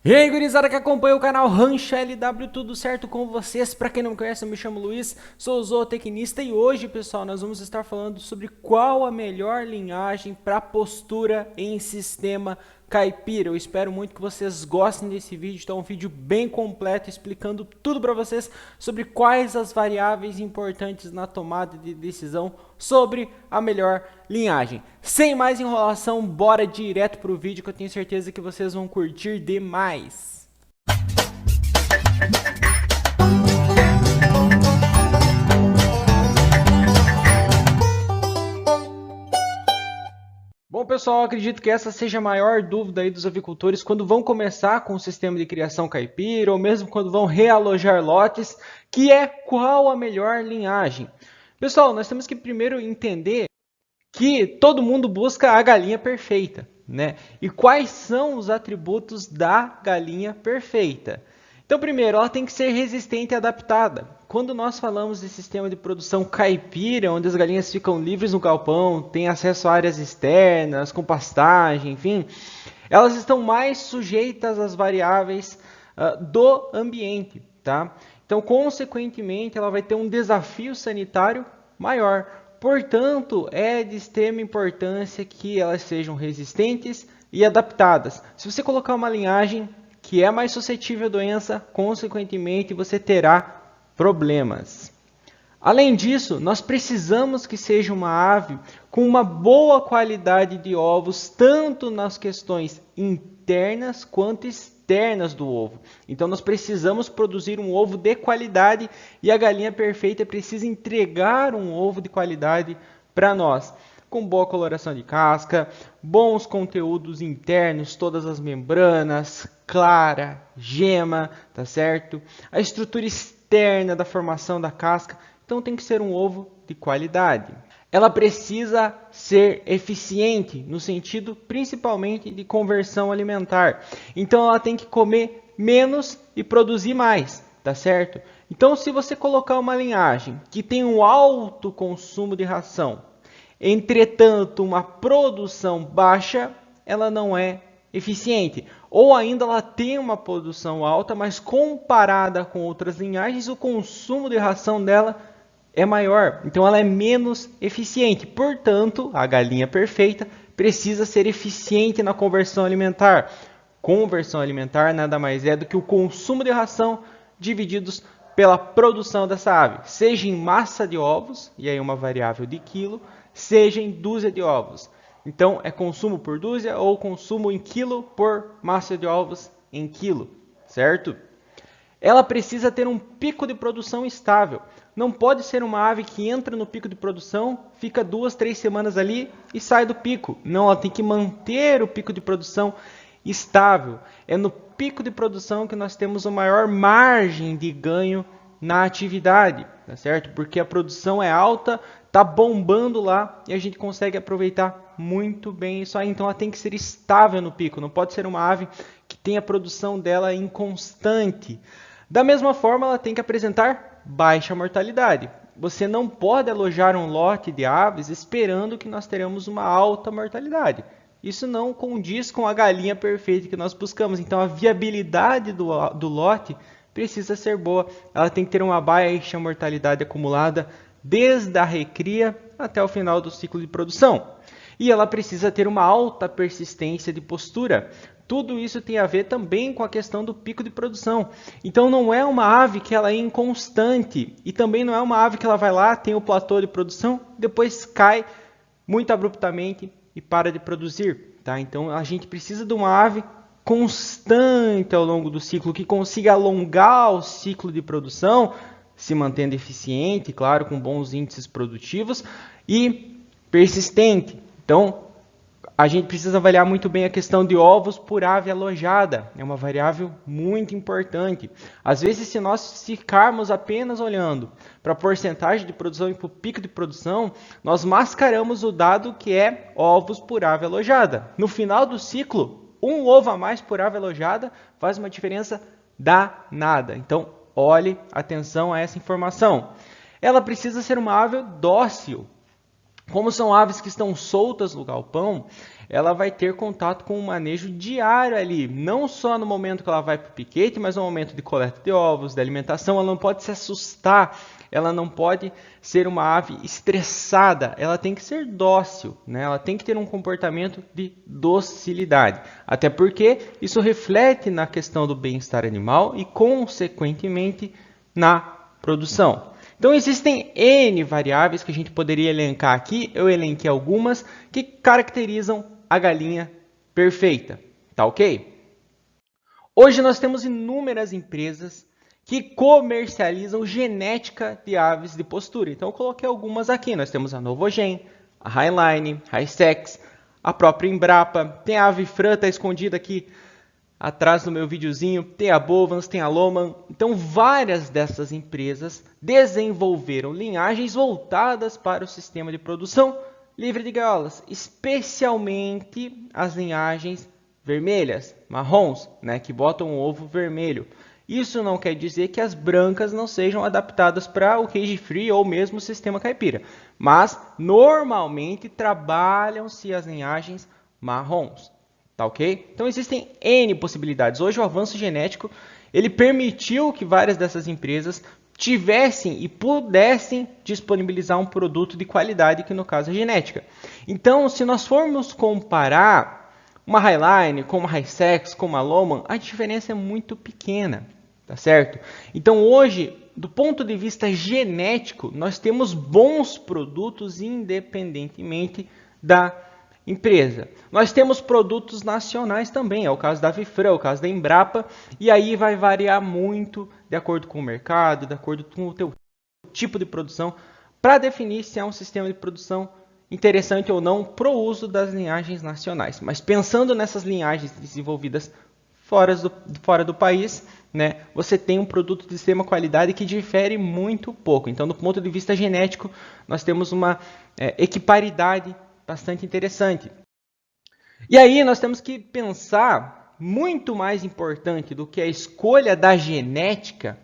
E aí, gurizada que acompanha o canal Rancho LW, tudo certo com vocês? Para quem não me conhece, eu me chamo Luiz, sou zootecnista e hoje, pessoal, nós vamos estar falando sobre qual a melhor linhagem para postura em sistema caipira. Eu espero muito que vocês gostem desse vídeo, então é um vídeo bem completo explicando tudo para vocês sobre quais as variáveis importantes na tomada de decisão sobre a melhor linhagem. Sem mais enrolação, bora direto pro vídeo que eu tenho certeza que vocês vão curtir demais. Bom, pessoal, acredito que essa seja a maior dúvida aí dos avicultores quando vão começar com o sistema de criação caipira ou mesmo quando vão realojar lotes, que é qual a melhor linhagem. Pessoal, nós temos que primeiro entender que todo mundo busca a galinha perfeita, né? E quais são os atributos da galinha perfeita? Então, primeiro, ela tem que ser resistente e adaptada. Quando nós falamos de sistema de produção caipira, onde as galinhas ficam livres no galpão, têm acesso a áreas externas, com pastagem, enfim, elas estão mais sujeitas às variáveis do ambiente, tá? Então, consequentemente, ela vai ter um desafio sanitário maior. Portanto, é de extrema importância que elas sejam resistentes e adaptadas. Se você colocar uma linhagem que é mais suscetível à doença, consequentemente você terá problemas. Além disso, nós precisamos que seja uma ave com uma boa qualidade de ovos, tanto nas questões internas quanto externas do ovo. Então nós precisamos produzir um ovo de qualidade e a galinha perfeita precisa entregar um ovo de qualidade para nós, com boa coloração de casca, bons conteúdos internos, todas as membranas, clara, gema, tá certo? A estrutura externa da formação da casca, então tem que ser um ovo de qualidade. Ela precisa ser eficiente, no sentido principalmente de conversão alimentar. Então ela tem que comer menos e produzir mais, tá certo? Então se você colocar uma linhagem que tem um alto consumo de ração, entretanto uma produção baixa, ela não é eficiente. Ou ainda ela tem uma produção alta, mas comparada com outras linhagens, o consumo de ração dela é maior, então ela é menos eficiente. Portanto, a galinha perfeita precisa ser eficiente na conversão alimentar. Conversão alimentar nada mais é do que o consumo de ração divididos pela produção dessa ave, seja em massa de ovos, e aí uma variável de quilo, seja em dúzia de ovos. Então, é consumo por dúzia ou consumo em quilo por massa de ovos em quilo, certo? Ela precisa ter um pico de produção estável. Não pode ser uma ave que entra no pico de produção, fica 2, 3 semanas ali e sai do pico. Não, ela tem que manter o pico de produção estável. É no pico de produção que nós temos a maior margem de ganho na atividade, tá certo? Porque a produção é alta, tá bombando lá e a gente consegue aproveitar muito bem isso aí. Então ela tem que ser estável no pico, não pode ser uma ave que tenha a produção dela inconstante. Da mesma forma, ela tem que apresentar baixa mortalidade. Você não pode alojar um lote de aves esperando que nós teremos uma alta mortalidade. Isso não condiz com a galinha perfeita que nós buscamos. Então, a viabilidade do lote precisa ser boa. Ela tem que ter uma baixa mortalidade acumulada desde a recria até o final do ciclo de produção. E ela precisa ter uma alta persistência de postura. Tudo isso tem a ver também com a questão do pico de produção. Então não é uma ave que ela é inconstante e também não é uma ave que ela vai lá, tem o platô de produção, depois cai muito abruptamente e para de produzir, tá? Então a gente precisa de uma ave constante ao longo do ciclo, que consiga alongar o ciclo de produção, se mantendo eficiente, claro, com bons índices produtivos e persistente. Então, a gente precisa avaliar muito bem a questão de ovos por ave alojada. É uma variável muito importante. Às vezes, se nós ficarmos apenas olhando para a porcentagem de produção e para o pico de produção, nós mascaramos o dado que é ovos por ave alojada. No final do ciclo, um ovo a mais por ave alojada faz uma diferença danada. Então, olhe atenção a essa informação. Ela precisa ser uma ave dócil. Como são aves que estão soltas no galpão, ela vai ter contato com o manejo diário ali, não só no momento que ela vai para o piquete, mas no momento de coleta de ovos, de alimentação. Ela não pode se assustar, ela não pode ser uma ave estressada, ela tem que ser dócil, né? Ela tem que ter um comportamento de docilidade, até porque isso reflete na questão do bem-estar animal e, consequentemente, na produção. Então existem N variáveis que a gente poderia elencar aqui, eu elenquei algumas que caracterizam a galinha perfeita, tá ok? Hoje nós temos inúmeras empresas que comercializam genética de aves de postura. Então eu coloquei algumas aqui, nós temos a Novogen, a Highline, Hisex, a própria Embrapa, tem a Avifran, está escondida aqui atrás do meu videozinho, tem a Bovans, tem a Lohmann. Então, várias dessas empresas desenvolveram linhagens voltadas para o sistema de produção livre de gaiolas, especialmente as linhagens vermelhas, marrons, né, que botam um ovo vermelho. Isso não quer dizer que as brancas não sejam adaptadas para o cage free ou mesmo o sistema caipira, mas normalmente trabalham-se as linhagens marrons. Tá ok? Então existem N possibilidades. Hoje o avanço genético ele permitiu que várias dessas empresas tivessem e pudessem disponibilizar um produto de qualidade, que no caso é genética. Então, se nós formos comparar uma Highline com uma Hisex, com uma Lohmann, a diferença é muito pequena, tá certo? Então hoje, do ponto de vista genético, nós temos bons produtos independentemente da empresa. Nós temos produtos nacionais também, é o caso da Avifran, é o caso da Embrapa, e aí vai variar muito de acordo com o mercado, de acordo com o teu tipo de produção, para definir se é um sistema de produção interessante ou não para o uso das linhagens nacionais. Mas pensando nessas linhagens desenvolvidas fora do país, né, você tem um produto de extrema qualidade que difere muito pouco. Então, do ponto de vista genético, nós temos uma equiparidade bastante interessante. E aí nós temos que pensar, muito mais importante do que a escolha da genética,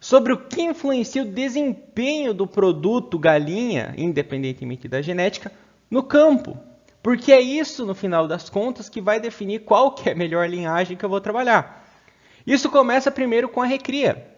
sobre o que influencia o desempenho do produto galinha, independentemente da genética, no campo. Porque é isso, no final das contas, que vai definir qual que é a melhor linhagem que eu vou trabalhar. Isso começa primeiro com a recria.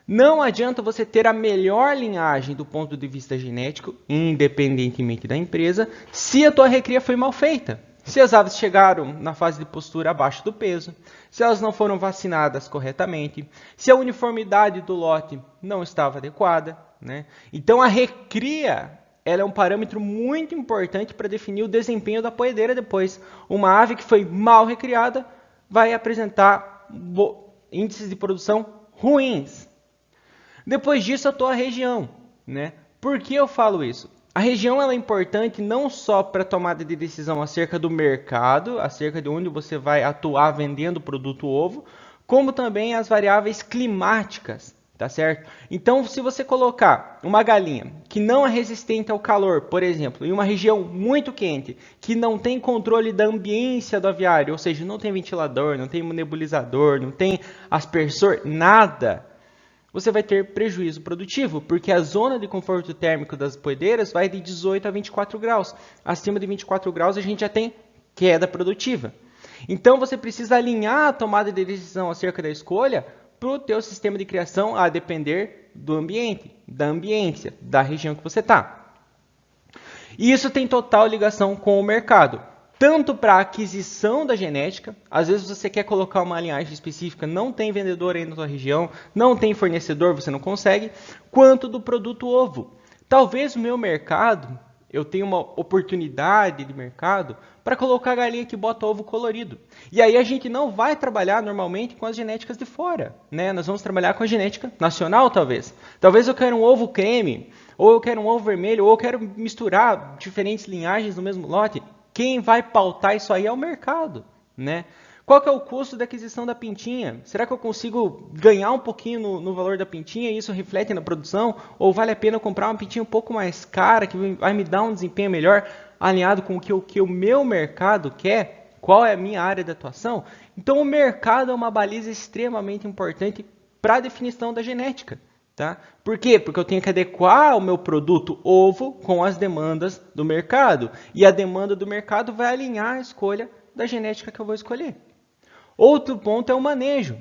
Não adianta você ter a melhor linhagem do ponto de vista genético, independentemente da empresa, se a tua recria foi mal feita. Se as aves chegaram na fase de postura abaixo do peso, se elas não foram vacinadas corretamente, se a uniformidade do lote não estava adequada, né? Então a recria ela é um parâmetro muito importante para definir o desempenho da poedeira depois. Uma ave que foi mal recriada vai apresentar índices de produção ruins. Depois disso, a tua região, né? Por que eu falo isso? A região ela é importante não só para a tomada de decisão acerca do mercado, acerca de onde você vai atuar vendendo o produto ovo, como também as variáveis climáticas, tá certo? Então, se você colocar uma galinha que não é resistente ao calor, por exemplo, em uma região muito quente, que não tem controle da ambiência do aviário, ou seja, não tem ventilador, não tem nebulizador, não tem aspersor, nada, você vai ter prejuízo produtivo, porque a zona de conforto térmico das poedeiras vai de 18 a 24 graus. Acima de 24 graus a gente já tem queda produtiva. Então você precisa alinhar a tomada de decisão acerca da escolha para o teu sistema de criação a depender do ambiente, da ambiência, da região que você está. E isso tem total ligação com o mercado. Tanto para a aquisição da genética, às vezes você quer colocar uma linhagem específica, não tem vendedor aí na sua região, não tem fornecedor, você não consegue, quanto do produto ovo. Talvez o meu mercado, eu tenha uma oportunidade de mercado para colocar galinha que bota ovo colorido. E aí a gente não vai trabalhar normalmente com as genéticas de fora, né? Nós vamos trabalhar com a genética nacional, talvez. Talvez eu quero um ovo creme, ou eu quero um ovo vermelho, ou eu quero misturar diferentes linhagens no mesmo lote. Quem vai pautar isso aí é o mercado, né? Qual que é o custo da aquisição da pintinha? Será que eu consigo ganhar um pouquinho no valor da pintinha e isso reflete na produção? Ou vale a pena eu comprar uma pintinha um pouco mais cara, que vai me dar um desempenho melhor, alinhado com o que o meu mercado quer? Qual é a minha área de atuação? Então o mercado é uma baliza extremamente importante para a definição da genética, Tá? Por quê? Porque eu tenho que adequar o meu produto ovo com as demandas do mercado. E a demanda do mercado vai alinhar a escolha da genética que eu vou escolher. Outro ponto é o manejo.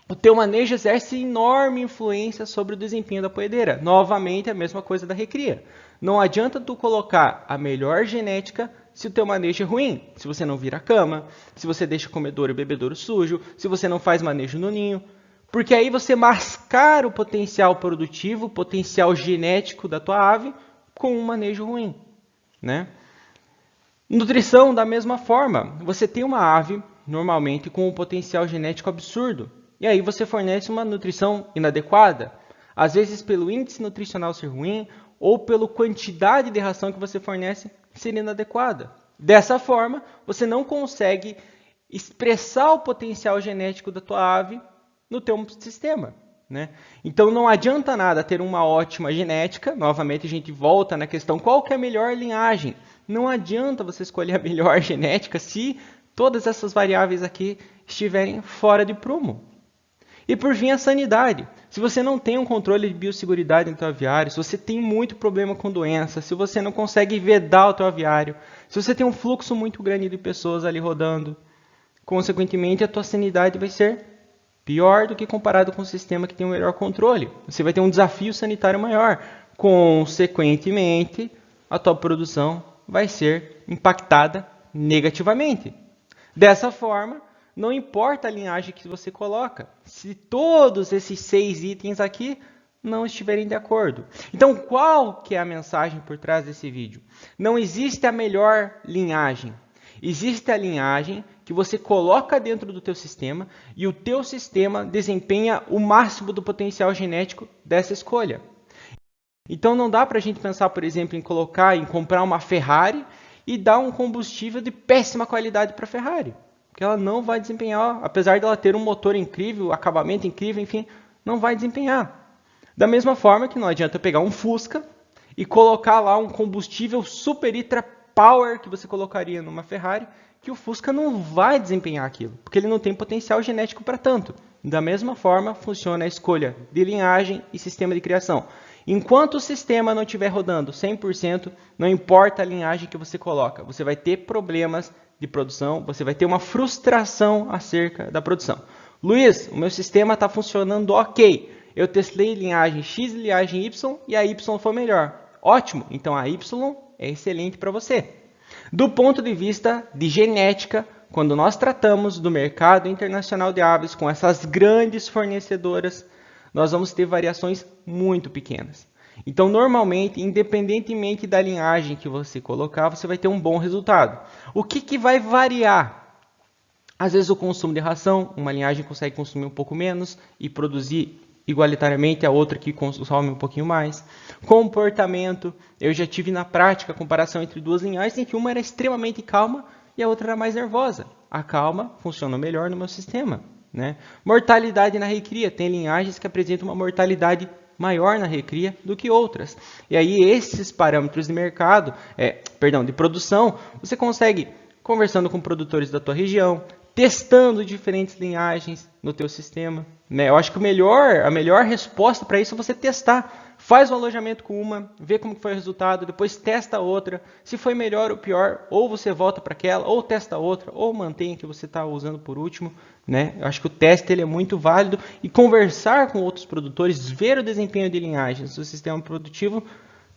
O teu manejo exerce enorme influência sobre o desempenho da poedeira. Novamente, a mesma coisa da recria. Não adianta tu colocar a melhor genética se o teu manejo é ruim. Se você não vira cama, se você deixa o comedouro e o bebedouro sujo, se você não faz manejo no ninho. Porque aí você mascara o potencial produtivo, o potencial genético da tua ave com um manejo ruim, né? Nutrição, da mesma forma. Você tem uma ave, normalmente, com um potencial genético absurdo. E aí você fornece uma nutrição inadequada. Às vezes pelo índice nutricional ser ruim ou pela quantidade de ração que você fornece ser inadequada. Dessa forma, você não consegue expressar o potencial genético da tua ave no teu sistema, né? Então não adianta nada ter uma ótima genética. Novamente a gente volta na questão, qual que é a melhor linhagem? Não adianta você escolher a melhor genética se todas essas variáveis aqui estiverem fora de prumo. E por fim, a sanidade. Se você não tem um controle de biosseguridade no teu aviário, se você tem muito problema com doença, se você não consegue vedar o teu aviário, se você tem um fluxo muito grande de pessoas ali rodando, consequentemente a tua sanidade vai ser pior do que comparado com o sistema que tem um melhor controle. Você vai ter um desafio sanitário maior. Consequentemente, a tua produção vai ser impactada negativamente. Dessa forma, não importa a linhagem que você coloca, se todos esses 6 itens aqui não estiverem de acordo. Então, qual que é a mensagem por trás desse vídeo? Não existe a melhor linhagem. Existe a linhagem que você coloca dentro do teu sistema e o teu sistema desempenha o máximo do potencial genético dessa escolha. Então não dá para a gente pensar, por exemplo, em comprar uma Ferrari e dar um combustível de péssima qualidade para a Ferrari. Porque ela não vai desempenhar, apesar dela ter um motor incrível, acabamento incrível, enfim, não vai desempenhar. Da mesma forma que não adianta pegar um Fusca e colocar lá um combustível super ultra power que você colocaria numa Ferrari, que o Fusca não vai desempenhar aquilo, porque ele não tem potencial genético para tanto. Da mesma forma, funciona a escolha de linhagem e sistema de criação. Enquanto o sistema não estiver rodando 100%, não importa a linhagem que você coloca, você vai ter problemas de produção, você vai ter uma frustração acerca da produção. Luiz, o meu sistema está funcionando ok. Eu testei linhagem X e linhagem Y e a Y foi melhor. Ótimo, então a Y é excelente para você. Do ponto de vista de genética, quando nós tratamos do mercado internacional de aves com essas grandes fornecedoras, nós vamos ter variações muito pequenas. Então, normalmente, independentemente da linhagem que você colocar, você vai ter um bom resultado. O que vai variar? Às vezes o consumo de ração, uma linhagem consegue consumir um pouco menos e produzir igualitariamente a outra que consome um pouquinho mais. Comportamento, eu já tive na prática a comparação entre duas linhagens em que uma era extremamente calma e a outra era mais nervosa. A calma funciona melhor no meu sistema, né? Mortalidade na recria, tem linhagens que apresentam uma mortalidade maior na recria do que outras. E aí esses parâmetros de mercado, de produção, você consegue conversando com produtores da tua região, testando diferentes linhagens no teu sistema, né? Eu acho que a melhor resposta para isso é você testar. Faz um alojamento com uma, vê como foi o resultado, depois testa a outra. Se foi melhor ou pior, ou você volta para aquela, ou testa outra, ou mantém a que você está usando por último, né? Eu acho que o teste ele é muito válido e conversar com outros produtores, ver o desempenho de linhagens do sistema produtivo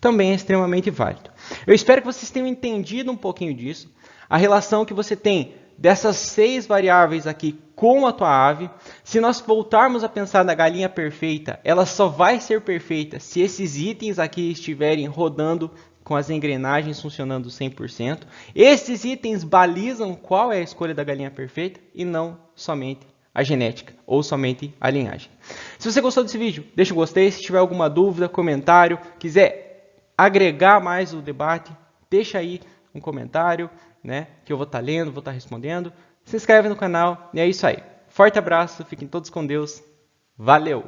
também é extremamente válido. Eu espero que vocês tenham entendido um pouquinho disso, a relação que você tem dessas 6 variáveis aqui com a tua ave. Se nós voltarmos a pensar na galinha perfeita, ela só vai ser perfeita se esses itens aqui estiverem rodando com as engrenagens funcionando 100%. Esses itens balizam qual é a escolha da galinha perfeita e não somente a genética ou somente a linhagem. Se você gostou desse vídeo, deixa um gostei. Se tiver alguma dúvida, comentário, quiser agregar mais o debate, deixa aí um comentário, né, que eu vou estar lendo, vou estar respondendo. Se inscreve no canal e é isso aí. Forte abraço, fiquem todos com Deus. Valeu!